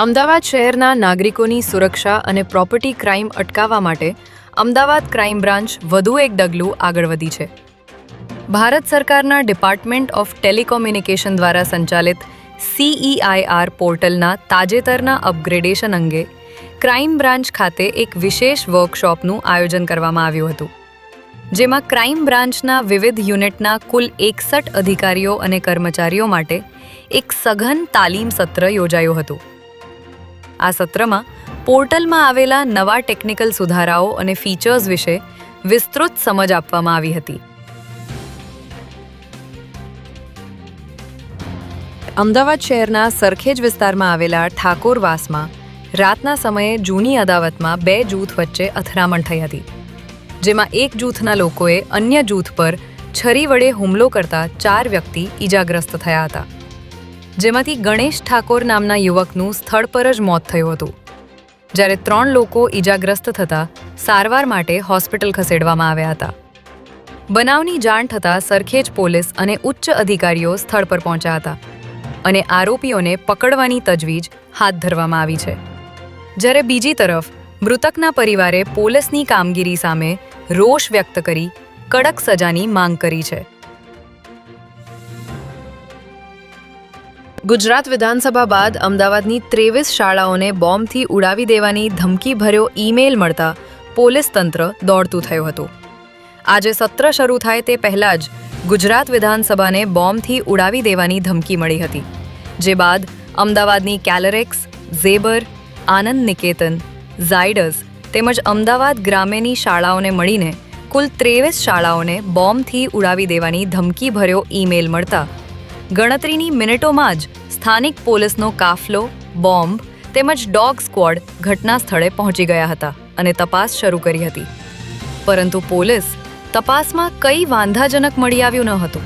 અમદાવાદ શહેરના નાગરિકોની સુરક્ષા અને પ્રોપર્ટી ક્રાઇમ અટકાવવા માટે અમદાવાદ ક્રાઇમ બ્રાન્ચ વધુ એક ડગલું આગળ વધી છે. ભારત સરકારના ડિપાર્ટમેન્ટ ઓફ ટેલિકોમ્યુનિકેશન દ્વારા સંચાલિત CEIR પોર્ટલના તાજેતરના અપગ્રેડેશન અંગે ક્રાઇમ બ્રાન્ચ ખાતે એક વિશેષ વર્કશોપનું આયોજન કરવામાં આવ્યું હતું, જેમાં ક્રાઇમ બ્રાન્ચના વિવિધ યુનિટના કુલ 61 અધિકારીઓ અને કર્મચારીઓ માટે એક સઘન તાલીમ સત્ર યોજાયું હતું. આ સત્રમાં પોર્ટલમાં આવેલા નવા ટેકનિકલ સુધારાઓ અને ફીચર્સ વિશે વિસ્તૃત સમજ આપવામાં આવી હતી. અમદાવાદ શહેરના સરખેજ વિસ્તારમાં આવેલા ઠાકોરવાસમાં રાતના સમયે જૂની અદાવતમાં 2 જૂથ વચ્ચે અથડામણ થઈ હતી, જેમાં એક જૂથના લોકોએ અન્ય જૂથ પર છરી વડે હુમલો કરતા 4 વ્યક્તિ ઈજાગ્રસ્ત થયા હતા, જેમાંથી ગણેશ ઠાકોર નામના યુવકનું સ્થળ પર જ મોત થયું હતું, જ્યારે 3 લોકો ઈજાગ્રસ્ત થતાં સારવાર માટે હોસ્પિટલ ખસેડવામાં આવ્યા હતા. બનાવની જાણ થતાં સરખેજ પોલીસ અને ઉચ્ચ અધિકારીઓ સ્થળ પર પહોંચ્યા હતા અને આરોપીઓને પકડવાની તજવીજ હાથ ધરવામાં આવી છે. જ્યારે બીજી તરફ મૃતકના પરિવારે પોલીસની કામગીરી સામે રોષ વ્યક્ત કરી કડક સજાની માંગ કરી છે. ગુજરાત વિધાનસભા બાદ અમદાવાદની 23 શાળાઓને બોમ્બથી ઉડાવી દેવાની ધમકીભર્યો ઈમેલ મળતા પોલીસ તંત્ર દોડતું થયું હતું. આજે સત્ર શરૂ થાય તે પહેલાં જ ગુજરાત વિધાનસભાને બોમ્બથી ઉડાવી દેવાની ધમકી મળી હતી, જે બાદ અમદાવાદની કેલરેક્સ, ઝેબર, આનંદ નિકેતન, ઝાયડસ તેમજ અમદાવાદ ગ્રામ્યની શાળાઓને મળીને કુલ 23 શાળાઓને બોમ્બથી ઉડાવી દેવાની ધમકીભર્યો ઈમેલ મળતા ગણતરીની મિનિટોમાં જ સ્થાનિક પોલીસનો કાફલો, બોમ્બ તેમજ ડોગ સ્ક્વોડ ઘટના સ્થળે પહોંચી ગયા હતા અને તપાસ શરૂ કરી હતી. પરંતુ પોલીસ તપાસમાં કંઈ વાંધાજનક મળી આવ્યું ન હતું.